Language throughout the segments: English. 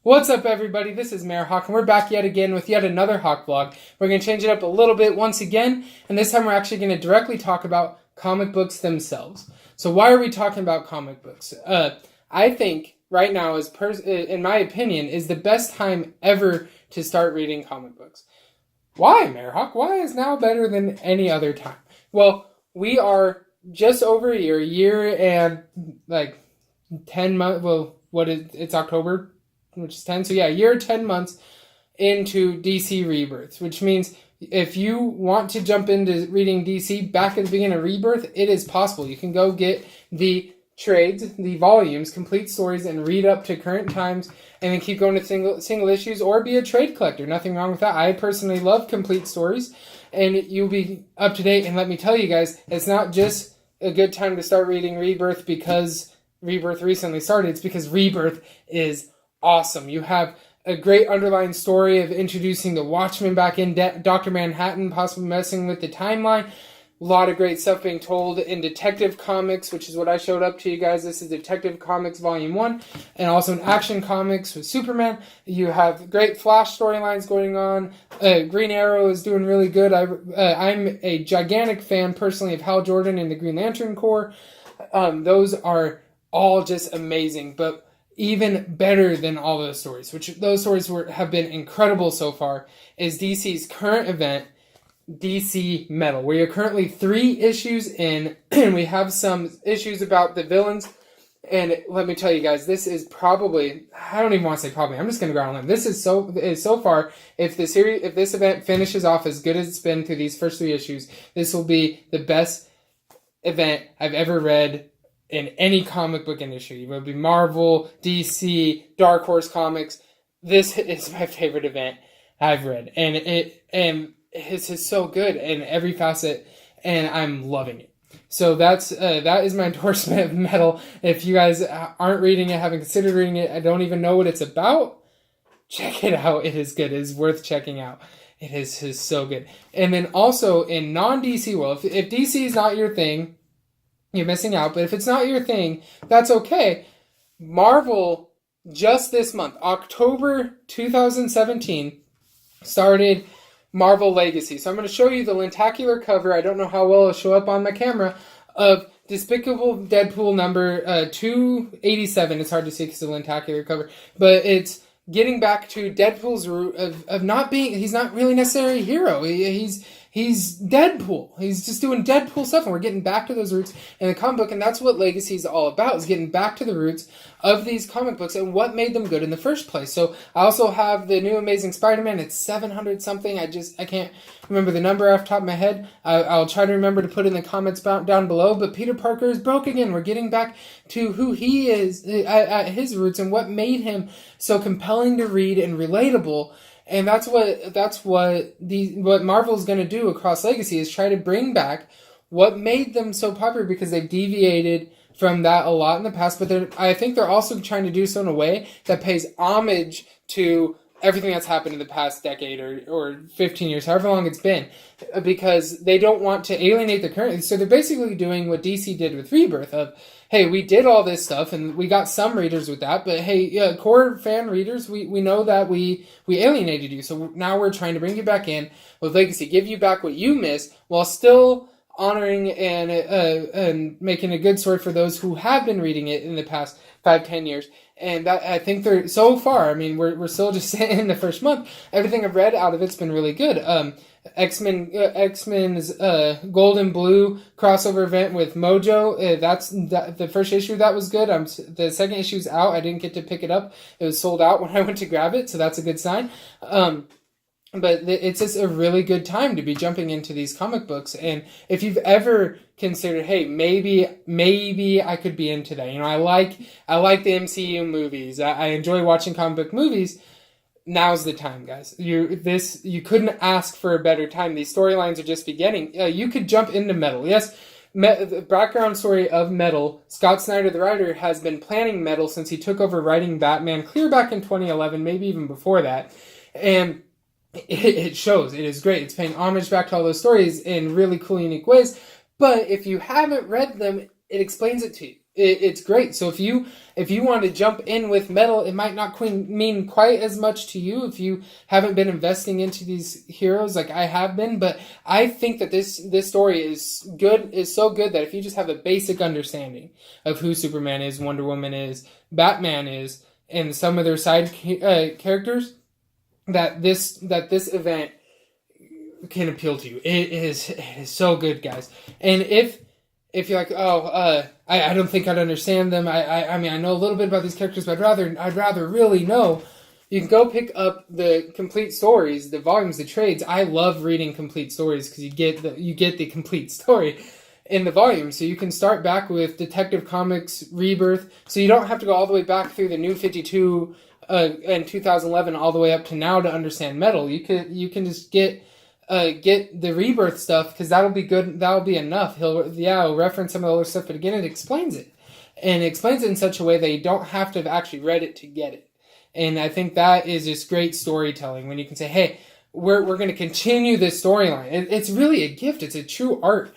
What's up, everybody? This is MayorHawk, and we're back yet again with yet another HawkVlog. We're going to change it up a little bit once again, and this time we're actually going to directly talk about comic books themselves. So why are we talking about comic books? I think right now, in my opinion, is the best time ever to start reading comic books. Why, MayorHawk? Why is now better than any other time? Well, we are just over a year and like 10 months, it's October, which is 10. So yeah, a year, 10 months into DC Rebirth, which means if you want to jump into reading DC back at the beginning of Rebirth, it is possible. You can go get the trades, the volumes, complete stories, and read up to current times, and then keep going to single issues, or be a trade collector. Nothing wrong with that. I personally love complete stories, and you'll be up to date. And let me tell you guys, it's not just a good time to start reading Rebirth because Rebirth recently started. It's because Rebirth is awesome. You have a great underlying story of introducing the Watchmen back in, Dr. Manhattan, possibly messing with the timeline. A lot of great stuff being told in Detective Comics, which is what I showed up to you guys. This is Detective Comics Volume 1, and also in Action Comics with Superman. You have great Flash storylines going on. Green Arrow is doing really good. I'm a gigantic fan, personally, of Hal Jordan and the Green Lantern Corps. Those are all just amazing, but even better than all those stories, which those stories have been incredible so far, is DC's current event, DC Metal. We are currently 3 issues in, and we have some issues about the villains. And let me tell you guys, this is probably, I don't even want to say probably, I'm just going to go out on a limb. This is so far, if this event finishes off as good as it's been through these first 3 issues, this will be the best event I've ever read in any comic book industry. It would be Marvel, DC, Dark Horse Comics. This is my favorite event I've read, and it's just so good in every facet, and I'm loving it. So that is my endorsement of Metal. If you guys aren't reading it, haven't considered reading it, I don't even know what it's about, check it out. It is good. It is worth checking out. It is just so good. And then also in non-DC world, if DC is not your thing, you're missing out. But if it's not your thing, that's okay. Marvel, just this month, October 2017, started Marvel Legacy. So I'm going to show you the lentacular cover. I don't know how well it'll show up on my camera, of Despicable Deadpool number 287. It's hard to see because of the lentacular cover. But it's getting back to Deadpool's root of not being, he's not really necessarily a hero. He's Deadpool. He's just doing Deadpool stuff, and we're getting back to those roots in the comic book, and that's what Legacy is all about, is getting back to the roots of these comic books and what made them good in the first place. So I also have the new Amazing Spider-Man. It's 700 something. I can't remember the number off the top of my head. I'll try to remember to put in the comments down below, but Peter Parker is broke again. We're getting back to who he is at his roots and what made him so compelling to read and relatable. And that's what Marvel's going to do across Legacy, is try to bring back what made them so popular, because they've deviated from that a lot in the past. But I think they're also trying to do so in a way that pays homage to everything that's happened in the past decade or 15 years, however long it's been, because they don't want to alienate the current. So they're basically doing what DC did with Rebirth of, hey, we did all this stuff and we got some readers with that, but hey, core fan readers, we know that we alienated you. So now we're trying to bring you back in with Legacy, give you back what you missed, while still honoring and making a good story for those who have been reading it in the past 5-10 years. And that, I think they're, so far, I mean, we're still just in the first month. Everything I've read out of it's been really good. X-Men's Gold and Blue crossover event with Mojo. The first issue that was good. The second issue's out. I didn't get to pick it up. It was sold out when I went to grab it, so that's a good sign. But it's just a really good time to be jumping into these comic books. And if you've ever considered, hey, maybe I could be into that. You know, I like the MCU movies. I enjoy watching comic book movies. Now's the time, guys. You couldn't ask for a better time. These storylines are just beginning. You could jump into Metal. Yes, the background story of Metal, Scott Snyder, the writer, has been planning Metal since he took over writing Batman clear back in 2011, maybe even before that. And it shows. It is great. It's paying homage back to all those stories in really cool, unique ways. But if you haven't read them, it explains it to you. it's great. So if you want to jump in with metal, it might not mean quite as much to you if you haven't been investing into these heroes like I have been. But I think that this story is so good that if you just have a basic understanding of who Superman is, Wonder Woman is, Batman is, and some of their side characters, that this event can appeal to you. It is so good, guys. And if you're like, I don't think I'd understand them. I mean, I know a little bit about these characters, but I'd rather really know. You can go pick up the complete stories, the volumes, the trades. I love reading complete stories because you get the complete story in the volume. So you can start back with Detective Comics Rebirth. So you don't have to go all the way back through the New 52 in 2011 all the way up to now to understand metal. You can just get the Rebirth stuff, because that'll be good. That'll be enough. He'll reference some of the other stuff, but again, it explains it. And it explains it in such a way that you don't have to have actually read it to get it. And I think that is just great storytelling when you can say, hey, we're going to continue this storyline. It's really a gift. It's a true art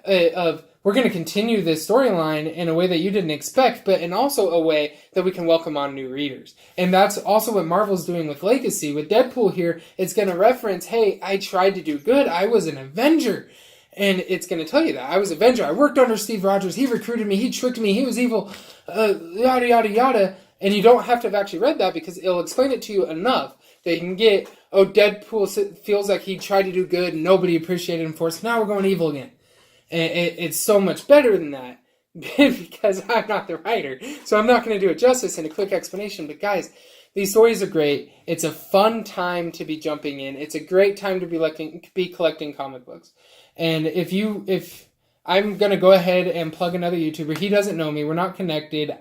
of we're going to continue this storyline in a way that you didn't expect, but in also a way that we can welcome on new readers. And that's also what Marvel's doing with Legacy. With Deadpool here, it's going to reference, hey, I tried to do good. I was an Avenger. And it's going to tell you that. I was an Avenger. I worked under Steve Rogers. He recruited me. He tricked me. He was evil. Yada, yada, yada. And you don't have to have actually read that, because it'll explain it to you enough that you can get, Deadpool feels like he tried to do good and nobody appreciated him for it, so now we're going evil again. And it's so much better than that, because I'm not the writer. So I'm not going to do it justice in a quick explanation. But guys, these stories are great. It's a fun time to be jumping in. It's a great time to be collecting comic books. And if I'm going to go ahead and plug another YouTuber. He doesn't know me. We're not connected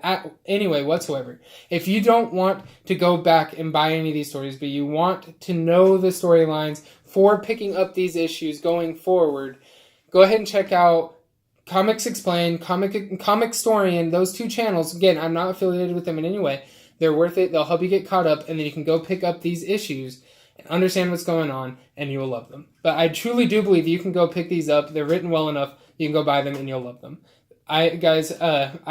anyway whatsoever. If you don't want to go back and buy any of these stories, but you want to know the storylines for picking up these issues going forward, go ahead and check out Comics Explained, Comic Storian, those two channels. Again, I'm not affiliated with them in any way. They're worth it. They'll help you get caught up, and then you can go pick up these issues and understand what's going on, and you will love them. But I truly do believe you can go pick these up. They're written well enough. You can go buy them, and you'll love them. I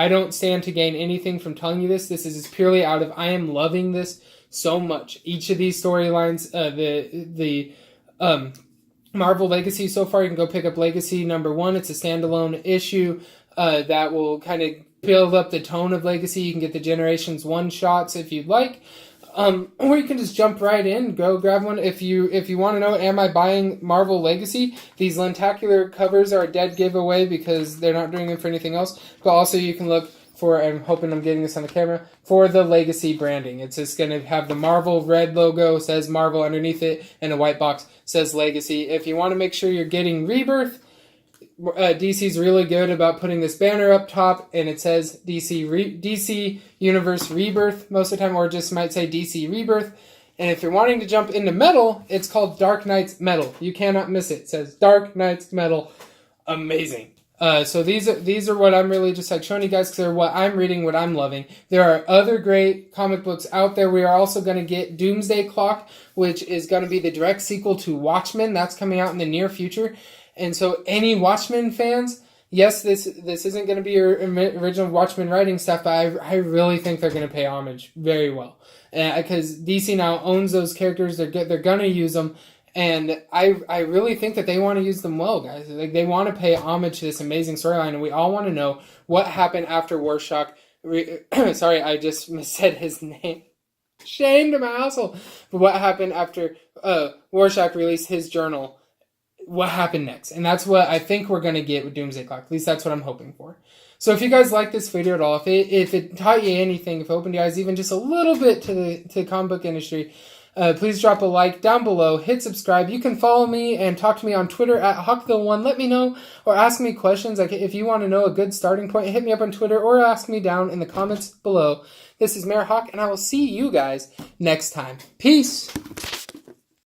don't stand to gain anything from telling you this. This is just purely out of I am loving this so much. Each of these storylines, the Marvel Legacy so far, you can go pick up Legacy #1. It's a standalone issue that will kind of build up the tone of Legacy. You can get the Generations one-shots if you'd like. Or you can just jump right in, go grab one. If you want to know, am I buying Marvel Legacy? These lentacular covers are a dead giveaway because they're not doing them for anything else. But also you can look for, I'm hoping I'm getting this on the camera, for the Legacy branding. It's just going to have the Marvel red logo, says Marvel underneath it, and a white box says Legacy. If you want to make sure you're getting Rebirth, DC's really good about putting this banner up top, and it says DC Universe Rebirth most of the time, or just might say DC Rebirth. And if you're wanting to jump into metal, it's called Dark Knight's Metal. You cannot miss it. It says Dark Knight's Metal. Amazing. So these are what I'm really just like showing you guys, because they're what I'm reading, what I'm loving. There are other great comic books out there. We are also going to get Doomsday Clock, which is going to be the direct sequel to Watchmen. That's coming out in the near future. And so any Watchmen fans, yes, this isn't going to be your original Watchmen writing stuff, but I really think they're going to pay homage very well. Because DC now owns those characters. They're going to use them. And I really think that they want to use them well, guys. Like, they want to pay homage to this amazing storyline, and we all want to know what happened after Rorschach. Sorry, I just missaid his name. Shame to my household. But what happened after Rorschach released his journal? What happened next? And that's what I think we're going to get with Doomsday Clock. At least that's what I'm hoping for. So if you guys like this video at all, if it taught you anything, if it opened your eyes even just a little bit to the comic book industry, please drop a like down below, hit subscribe. You can follow me and talk to me on Twitter at HawkVlog1. Let me know or ask me questions. Like, if you want to know a good starting point, hit me up on Twitter or ask me down in the comments below. This is MayorHawk, and I will see you guys next time. Peace!